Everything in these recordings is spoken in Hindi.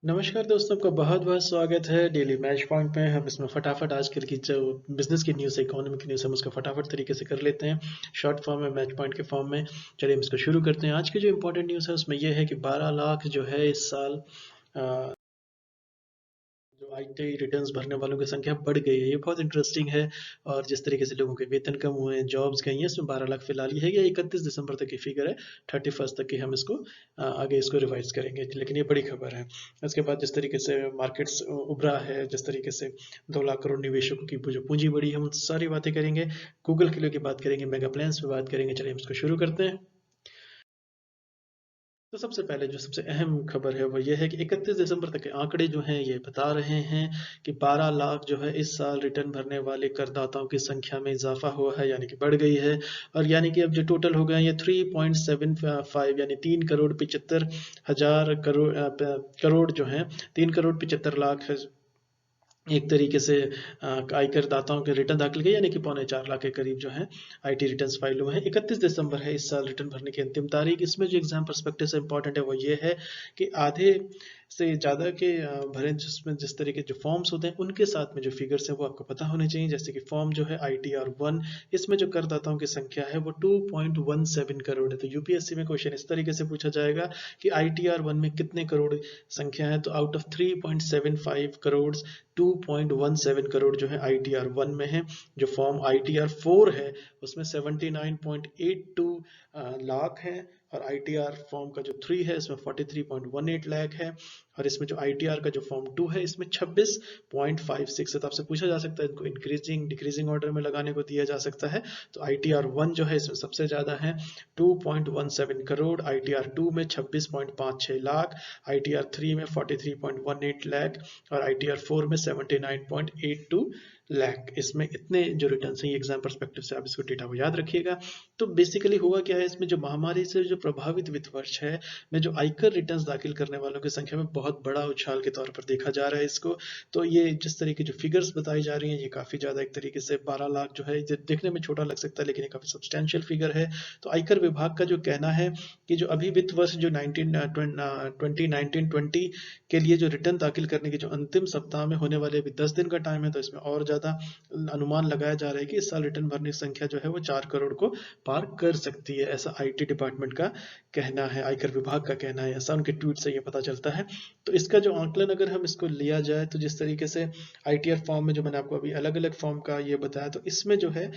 नमस्कार दोस्तों, आपका बहुत बहुत स्वागत है डेली मैच पॉइंट में। हम इसमें फटाफट आजकल की जो बिजनेस की न्यूज़ है, इकोनॉमी की न्यूज़, हम उसको फटाफट तरीके से कर लेते हैं शॉर्ट फॉर्म में, मैच पॉइंट के फॉर्म में। चलिए हम इसको शुरू करते हैं। आज की जो इंपॉर्टेंट न्यूज़ है उसमें यह है कि 12 लाख जो है इस साल जो आईटी रिटर्न्स भरने वालों की संख्या बढ़ गई है। ये बहुत इंटरेस्टिंग है। और जिस तरीके से लोगों के वेतन कम हुए हैं, जॉब्स गई हैं, इसमें 12 लाख फिलहाल ये है। ये 31 दिसंबर तक की फिगर है, 31 तक की हम इसको आगे इसको रिवाइज करेंगे, लेकिन ये बड़ी खबर है। इसके बाद जिस तरीके से मार्केट्स उभरा है, जिस तरीके से 2 लाख करोड़ निवेशकों की जो पूंजी बढ़ी है, हम सारी बातें करेंगे। गूगल के लिए की बात करेंगे, मेगा प्लान्स पे बात करेंगे। चलिए हम इसको शुरू करते हैं। तो सबसे पहले जो सबसे अहम खबर है वो ये है कि 31 दिसंबर तक के आंकड़े जो हैं ये बता रहे हैं कि 12 लाख जो है इस साल रिटर्न भरने वाले करदाताओं की संख्या में इजाफा हुआ है, यानी कि बढ़ गई है। और यानी कि अब जो टोटल हो गए ये 3.75 यानी 3 करोड़ 75 हजार करोड़ जो हैं, 3 करोड़ 75 लाख एक तरीके से आयकर दाताओं के रिटर्न दाखिल किए, यानी कि 3.25 लाख के करीब जो है आईटी रिटर्न्स फाइल हुए हैं। 31 दिसंबर है इस साल रिटर्न भरने की अंतिम तारीख। इसमें जो एग्जाम पर्सपेक्टिव से इंपॉर्टेंट है वो ये है कि आधे से ज़्यादा के भरें, जिसमें जिस तरीके जो फॉर्म्स होते हैं उनके साथ में जो फिगर्स हैं वो आपको पता होने चाहिए। जैसे कि फॉर्म जो है ITR 1, इसमें जो करदाताओं की संख्या है वो 2.17 करोड़ है। तो यूपीएससी में क्वेश्चन इस तरीके से पूछा जाएगा कि ITR 1 में कितने करोड़ संख्या है, तो आउट ऑफ 3.75 करोड़ 2.17 करोड़ जो है ITR 1 में है। जो फॉर्म ITR 4 है उसमें 79.82 लाख है। और ITR फॉर्म का जो 3 है इसमें 43.18 लाख है। और इसमें जो ITR का जो फॉर्म 2 है इसमें 26.56 है। तो आपसे पूछा जा सकता है इनको इंक्रीजिंग डिक्रीजिंग ऑर्डर में लगाने को दिया जा सकता है। तो ITR 1 जो है इसमें सबसे ज़्यादा है 2.17 करोड़, ITR 2 में 26.56 लाख, ITR 3 में 43.18 लाख और ITR 4 में 79.82 लाख। इसमें इतने जो रिटर्न है एग्जाम परस्पेक्टिव से आप इसको डेटा को याद रखिएगा। तो बेसिकली हुआ क्या है, इसमें जो महामारी से जो प्रभावित वित्त वर्ष है में जो आयकर रिटर्न्स दाखिल करने वालों की संख्या में बहुत बड़ा उछाल के तौर पर देखा जा रहा है इसको। तो ये जिस तरीके जो फिगर्स बताई जा रही हैं ये काफ़ी ज़्यादा, एक तरीके से 12 लाख जो है ये देखने में छोटा लग सकता है लेकिन ये काफ़ी सब्सटैंशियल फिगर है। तो आयकर विभाग का जो कहना है कि जो अभी वित्त वर्ष जो 2019-20 के लिए जो रिटर्न दाखिल करने की जो अंतिम सप्ताह में होने वाले अभी 10 दिन का टाइम है, तो इसमें और ज़्यादा अनुमान लगाया जा रहा है कि इस साल रिटर्न भरने की संख्या जो है वो 4 करोड़ को पार कर सकती है। ऐसा आईटी डिपार्टमेंट का कहना है, आयकर विभाग का कहना है, ऐसा उनके ट्वीट से ये पता चलता है। तो इसका जो आंकलन अगर हम इसको लिया जाए तो जिस तरीके से ITR फॉर्म में जो मैंने आपको अभी अलग अलग फॉर्म का ये बताया, तो इसमें जो है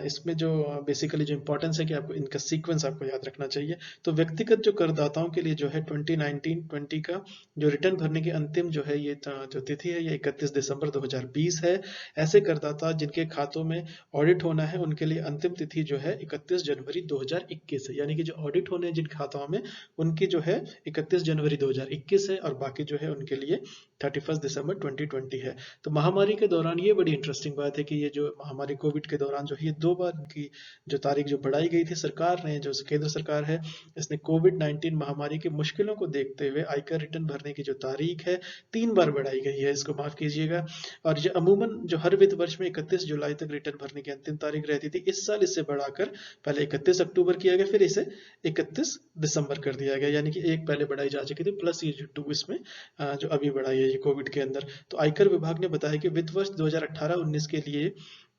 इसमें जो बेसिकली जो इंपॉर्टेंस है कि आपको इनका सीक्वेंस आपको याद रखना चाहिए। तो व्यक्तिगत जो करदाताओं के लिए जो है 2019-20 का जो रिटर्न भरने की अंतिम जो है ये जो तिथि है ये 31 दिसंबर 2020 है। ऐसे करदाता जिनके खातों में ऑडिट होना है उनके लिए अंतिम तिथि जो है 31 जनवरी 2021 है। यानी कि जो ऑडिट होने हैं जिन खातों में उनकी जो है 31 जनवरी 2021 है और बाकी जो है उनके लिए 31 दिसंबर 2020 है। तो महामारी के दौरान ये बड़ी इंटरेस्टिंग बात है कि ये जो महामारी कोविड के दौरान जो है ये 2 बार की जो तारीख जो बढ़ाई गई थी सरकार ने, जो केंद्र सरकार है इसने कोविड-19 महामारी की मुश्किलों को देखते हुए आयकर रिटर्न भरने की जो तारीख है 3 बार बढ़ाई गई है, इसको माफ कीजिएगा। और ये अमूमन जो हर वित्त वर्ष में 31 जुलाई तक रिटर्न भरने की अंतिम तारीख रहती थी, इस साल इससे बढ़ाकर पहले 31 अक्टूबर किया गया, फिर इसे 31 दिसंबर कर दिया गया। यानी कि एक पहले बढ़ाई जा चुकी थी प्लस ये जो 2 इसमें जो अभी बढ़ाई है ये कोविड के अंदर। तो आयकर विभाग ने बताया कि वित्त वर्ष 2018-19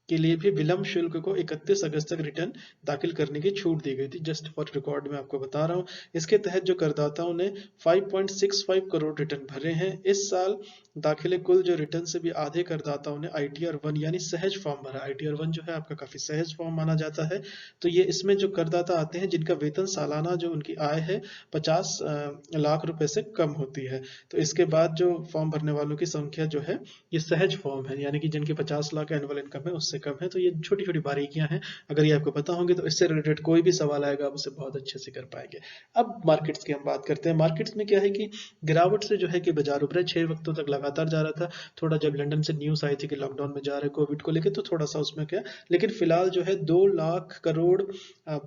के लिए भी विलंब शुल्क को 31 अगस्त तक रिटर्न दाखिल करने की छूट दी गई थी। जस्ट फॉर रिकॉर्ड में आपको बता रहा हूँ। इसके तहत जो करदाताओं ने 5.65 करोड़ रिटर्न भरे हैं इस साल दाखिले कुल जो रिटर्न से भी आधे करदाताओं ने ITR 1 यानी सहज फॉर्म भरा। ITR 1 जो है आपका काफी सहज फॉर्म माना जाता है। तो ये इसमें जो करदाता आते हैं जिनका वेतन सालाना जो उनकी आय है 50 लाख रुपए से कम होती है। तो इसके बाद जो फॉर्म भरने वालों की संख्या जो है ये सहज फॉर्म है, यानी कि जिनकी 50 लाख एनुअल इनकम है उससे कम है। तो ये छोटी छोटी बारीकियां हैं, अगर ये आपको पता होंगे तो इससे रिलेटेड कोई भी सवाल आएगा आप उसे बहुत अच्छे से कर पाएंगे। अब मार्केट्स की हम बात करते हैं। मार्केट्स में क्या है कि गिरावट से जो है कि बाजार उभरे 6 वक्तों तक लगातार जा रहा था। थोड़ा जब लंदन से न्यूज आई थी कि लॉकडाउन में जा रहे कोविड को लेकर, तो थोड़ा सा उसमें क्या, लेकिन फिलहाल जो है 2 लाख करोड़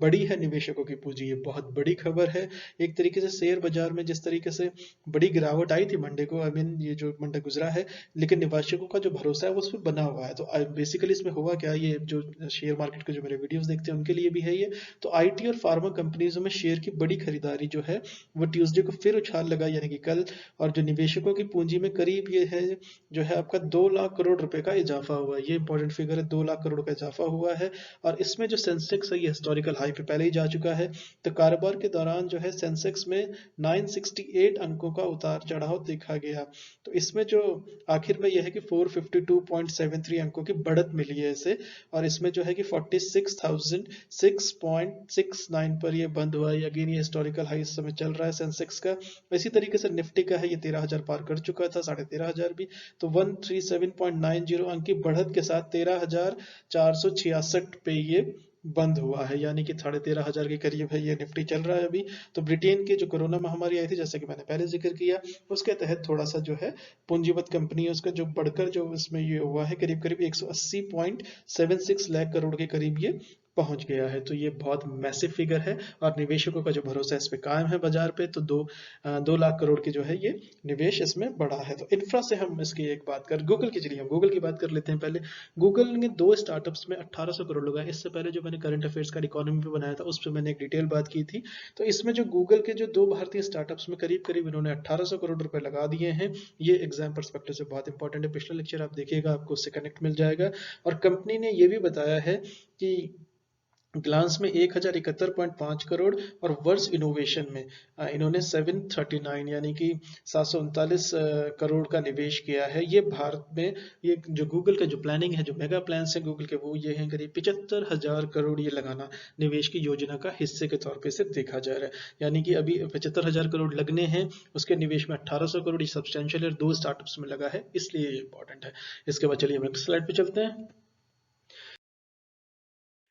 बड़ी है निवेशकों की पूंजी। ये बहुत बड़ी खबर है। एक तरीके से शेयर बाजार में जिस तरीके से बड़ी गिरावट आई थी मंडे को, आई मीन ये जो मंडे गुजरा है, लेकिन निवेशकों का जो भरोसा है वो उस पर बना हुआ है। तो बेसिकली इसमें हुआ क्या, ये जो शेयर मार्केट के जो मेरे वीडियोस देखते हैं उनके लिए भी है ये। तो आईटी और फार्मा कंपनीजों में शेयर की बड़ी खरीदारी जो है वो ट्यूसडे को फिर उछाल लगा, यानी कि कल। और जो निवेशकों की पूंजी में करीब ये है जो है आपका 2 लाख करोड़ रुपए का इजाफा हुआ है। ये इंपॉर्टेंट फिगर है, 2 लाख करोड़ का इजाफा हुआ है। और इसमें जो सेंसेक्स है ये हिस्टोरिकल हाई पे पहले ही जा चुका है। तो कारोबार के दौरान जो है सेंसेक्स में 968 अंकों का उतार चढ़ाव देखा गया। तो इसमें जो आखिर में यह है कि 452.73 अंकों की बढ़त मिली है इसे। और इसमें जो है कि 46,006.69 पर ये बंद हुआ है। अगेन ये हिस्टोरिकल हाई इस समय चल रहा है सेंसेक्स का। इसी तरीके से निफ्टी का है, ये 13,000 पार कर चुका था, 13,500 भी। तो 137.90 अंक की बढ़त के साथ 13,466 पे ये बंद हुआ है, यानी कि 13,500 के करीब है ये निफ्टी चल रहा है अभी। तो ब्रिटेन की जो कोरोना महामारी आई थी, जैसे कि मैंने पहले जिक्र किया, उसके तहत थोड़ा सा जो है पूंजीगत कंपनी है उसका जो बढ़कर जो इसमें ये हुआ है करीब करीब 180.76 लाख करोड़ के करीब ये पहुंच गया है। तो ये बहुत मैसिव फिगर है और निवेशकों का जो भरोसा इस पे कायम है बाजार पे। तो 2 लाख करोड़ की जो है ये निवेश इसमें बढ़ा है। तो इंफ्रा से हम इसकी एक बात कर, गूगल की, चलिए हम गूगल की बात कर लेते हैं पहले। गूगल ने 2 स्टार्टअप्स में 1800 करोड़ लगाए। इससे पहले जो मैंने करंट अफेयर्स का इकोनॉमी पे बनाया था उस पर मैंने एक डिटेल बात की थी। तो इसमें जो गूगल के जो 2 भारतीय स्टार्टअप्स में करीब करीब इन्होंने 1800 करोड़ रुपए लगा दिए हैं। ये एग्जाम परस्पेक्टिव से बहुत इंपॉर्टेंट है, पिछला लेक्चर आप देखिएगा आपको उससे कनेक्ट मिल जाएगा। और कंपनी ने ये भी बताया है कि ग्लांस में 1071.5 करोड़ और वर्स इनोवेशन में इन्होंने 739 यानी कि 739 करोड़ का निवेश किया है। ये भारत में ये जो गूगल का जो प्लानिंग है, जो मेगा प्लान्स है गूगल के, वो ये हैं करीब 75,000 करोड़ ये लगाना निवेश की योजना का हिस्से के तौर पे से देखा जा रहा है। यानी कि अभी 75,000 करोड़ लगने हैं, उसके निवेश में 1800 करोड़ ये सब्सटेंशियल है, 2 स्टार्टअप्स में लगा है, इसलिए ये इंपॉर्टेंट है। इसके बाद चलिए हम नेक्स्ट स्लाइड पे चलते हैं।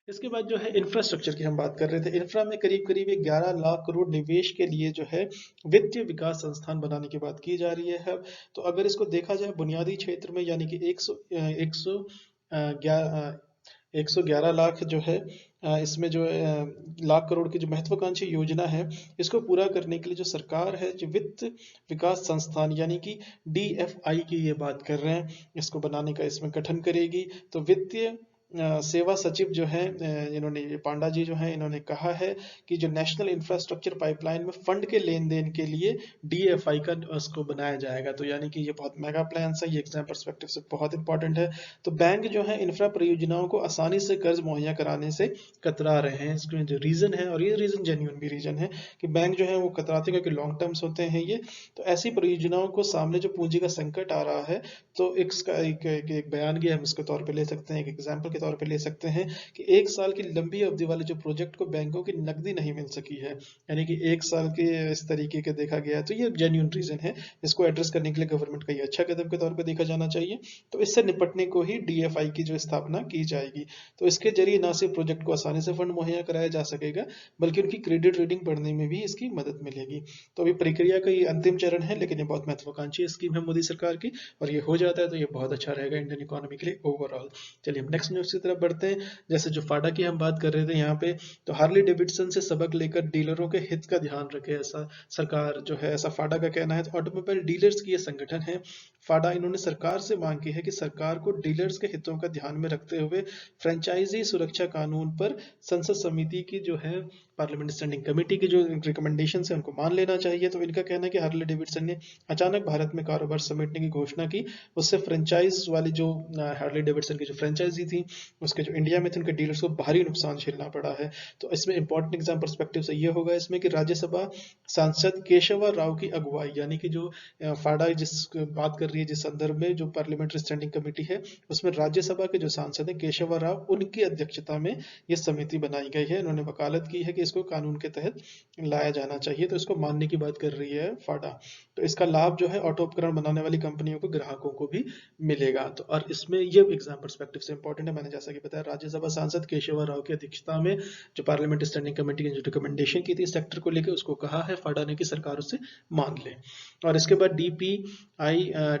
इसके बाद जो है इंफ्रास्ट्रक्चर की हम बात कर रहे थे। इंफ्रा में करीब करीब 11 लाख करोड़ निवेश के लिए जो है वित्तीय विकास संस्थान बनाने की बात की जा रही है। तो अगर इसको देखा जाए बुनियादी क्षेत्र में, यानी कि 111 लाख जो है इसमें जो लाख करोड़ की जो महत्वाकांक्षी योजना है, इसको पूरा करने के लिए जो सरकार है जो वित्त विकास संस्थान यानी कि DFI की ये बात कर रहे हैं, इसको बनाने का इसमें गठन करेगी। तो वित्तीय सेवा सचिव जो है इन्होंने, पांडा जी जो है, इन्होंने कहा है कि जो नेशनल इंफ्रास्ट्रक्चर पाइपलाइन में फंड के लेन देन के लिए DFI का उसको बनाया जाएगा। तो यानी कि ये बहुत मेगा प्लान है, ये एग्जाम पर्सपेक्टिव से बहुत इंपॉर्टेंट है। तो बैंक जो है इंफ्रा परियोजनाओं को आसानी से कर्ज मुहैया कराने से कतरा रहे हैं। इसमें जो रीजन है, और ये रीजन जेन्युइन भी रीजन है कि बैंक जो है वो कतराते हैं क्योंकि लॉन्ग टर्म्स होते हैं ये। तो ऐसी परियोजनाओं को सामने जो पूंजी का संकट आ रहा है, तो इसका एक बयान की हम इसके तौर पे ले सकते हैं, एक एग्जांपल के तौर पे ले सकते हैं कि 1 साल की लंबी अवधि वाले जो प्रोजेक्ट को बैंकों की नकदी नहीं मिल सकी है, यानी कि 1 साल के इस तरीके के देखा गया है। तो ये जेन्युइन रीजन है, इसको एड्रेस करने के लिए गवर्नमेंट का ये अच्छा कदम के तौर पे देखा जाना चाहिए। तो इससे निपटने को ही DFI की जो स्थापना की जाएगी। तो इसके जरिए न सिर्फ प्रोजेक्ट को आसानी से फंड मुहैया कराया जा सकेगा, बल्कि उनकी क्रेडिट रेटिंग बढ़ने में भी इसकी मदद मिलेगी। तो अभी प्रक्रिया का ये अंतिम चरण है, लेकिन ये बहुत महत्वाकांक्षी स्कीम है मोदी सरकार की, और ये हो जाता है तो ये बहुत अच्छा रहेगा इंडियन इकोनॉमी के लिए ओवरऑल। चलिए हम नेक्स्ट न्यूज की तरफ बढ़ते हैं। जैसे जो फाडा की हम बात कर रहे थे यहाँ पे, तो हार्ले डेविडसन से सबक लेकर डीलरों के हित का ध्यान रखे, ऐसा सरकार जो है, ऐसा फाडा का कहना है। तो ऑटोमोबाइल डीलर्स की ये संगठन है फाडा, इन्होंने सरकार से मांग की है कि सरकार को डीलर्स के हितों का ध्यान में रखते हुए फ्रेंचाइजी सुरक्षा कानून पर संसद समिति की जो है पार्लियामेंट स्टैंडिंग कमेटी की जो रिकमेंडेशन है उनको मान लेना चाहिए। तो इनका कहना है कि हार्ले डेविडसन ने अचानक भारत में कारोबार समेटने की घोषणा की, उससे फ्रेंचाइज वाली जो हार्ले डेविडसन की जो फ्रेंचाइजी थी, उसके जो इंडिया में थे, उनके डीलर्स को भारी नुकसान झेलना पड़ा है। तो इसमें इंपॉर्टेंट एग्जाम पर्सपेक्टिव से ये होगा इसमें कि राज्यसभा सांसद केशवा राव की अगुवाई, यानी कि जो फाडा जिस बात कर रही है, जिस संदर्भ में जो पार्लियामेंट्री स्टैंडिंग कमेटी है, उसमें राज्यसभा के जो सांसद है केशवा राव, उनकी अध्यक्षता में ये समिति बनाई गई है। इन्होंने वकालत की है कि इसको कानून के तहत लाया जाना चाहिए, तो इसको मानने की बात कर रही है फाडा। तो इसका लाभ जो है ऑटो उपकरण बनाने वाली कंपनियों को, ग्राहकों को भी मिलेगा। तो और इसमें ये एग्जाम पर्सपेक्टिव से इंपॉर्टेंट है, मैंने जैसा कि बताया राज्यसभा सांसद केशवा राव की अध्यक्षता में जो पार्लियामेंट स्टैंडिंग कमेटी ने जो रिकमेंडेशन की थी सेक्टर को लेकर, उसको कहा है फाडा ने कि सरकार उसे मान ले। और इसके बाद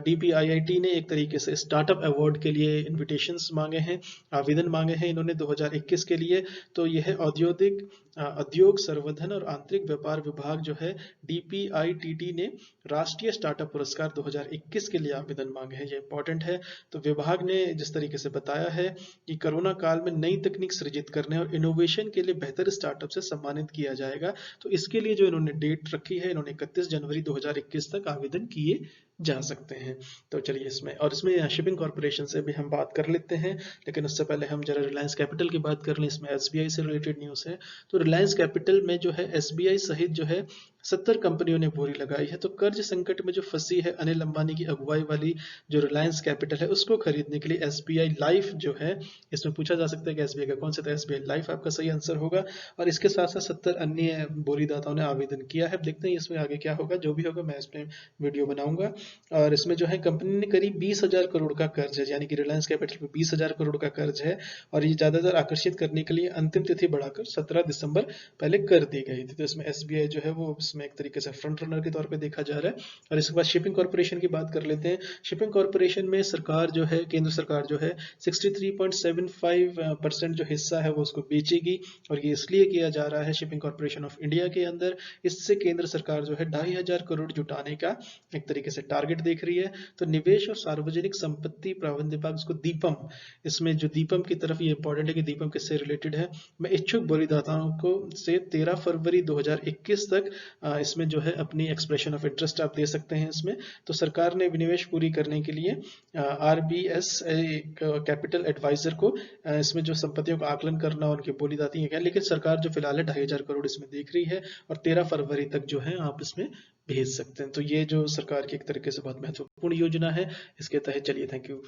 DPIIT ने एक तरीके से स्टार्टअप अवार्ड के लिए इन्विटेशंस मांगे हैं, आवेदन मांगे हैं इन्होंने 2021 के लिए। तो यह औद्योगिक उद्योग संवर्धन और आंतरिक व्यापार विभाग जो है DPIIT ने राष्ट्रीय स्टार्टअप पुरस्कार 2021 के लिए आवेदन मांगे हैं। ये इंपॉर्टेंट है। तो विभाग ने जिस तरीके से बताया है कि कोरोना काल में नई तकनीक सृजित करने और इनोवेशन के लिए बेहतर स्टार्टअप से सम्मानित किया जाएगा। तो इसके लिए जो इन्होंने डेट रखी है, इन्होंने 31 जनवरी 2021 तक आवेदन किए जा सकते हैं। तो चलिए इसमें शिपिंग कॉर्पोरेशन से भी हम बात कर लेते हैं, लेकिन उससे पहले हम जरा रिलायंस कैपिटल की बात कर लें। इसमें SBI से रिलेटेड न्यूज़ है। तो रिलायंस कैपिटल में जो है SBI सहित जो है 70 कंपनियों ने बोली लगाई है। तो कर्ज संकट में जो फंसी है अनिल अंबानी की अगुवाई वाली जो रिलायंस कैपिटल है, उसको खरीदने के लिए SBI लाइफ जो है, इसमें पूछा जा सकता है कि SBI का कौन सा, तो SBI लाइफ आपका सही आंसर होगा। और इसके साथ साथ 70 अन्य बोलीदाताओं ने आवेदन किया है। देखते हैं इसमें आगे क्या होगा। जो भी होगा मैं इसमें वीडियो बनाऊंगा। और इसमें जो है कंपनी ने करीब 20,000 करोड़ का कर्ज है, यानी कि रिलायंस कैपिटल पे 20,000 करोड़ का कर्ज है। और ये ज्यादातर आकर्षित करने के लिए अंतिम तिथि बढ़ाकर 17 दिसंबर पहले कर दी गई थी। तो इसमें SBI जो है वो इसमें एक तरीके से फ्रंट रनर के तौर पे देखा जा रहा है। और इसके बाद शिपिंग कॉर्पोरेशन की बात कर लेते हैं। शिपिंग कॉर्पोरेशन में सरकार जो है, केंद्र सरकार जो है 63.75% जो हिस्सा है वो उसको बेचेगी। और ये इसलिए किया जा रहा है शिपिंग कॉर्पोरेशन ऑफ इंडिया के अंदर। इससे केंद्र सरकार जो है 2,500 करोड़ जुटाने का एक तरीके से टारगेट देख रही है। तो निवेश और सार्वजनिक संपत्ति प्रबंधन विभाग, इसको दीपम, इसमें जो दीपम की तरफ, ये इंपॉर्टेंट है कि दीपम किससे रिलेटेड है। मैं इच्छुक बोलीदाताओं को से 13 फरवरी 2021 तक इसमें जो है अपनी एक्सप्रेशन ऑफ इंटरेस्ट आप दे सकते हैं इसमें। तो सरकार ने विनिवेश पूरी करने के लिए RBS कैपिटल एडवाइजर को इसमें जो संपत्तियों का आकलन करना, उनकी बोलीदाती है क्या, लेकिन सरकार जो फिलहाल है 2,500 करोड़ इसमें देख रही है। और 13 फरवरी तक जो है आप इसमें भेज सकते हैं। तो ये जो सरकार की एक तरीके से बहुत महत्वपूर्ण योजना है, इसके तहत चलिए, thank you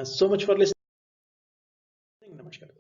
so much for listening. नमस्कार।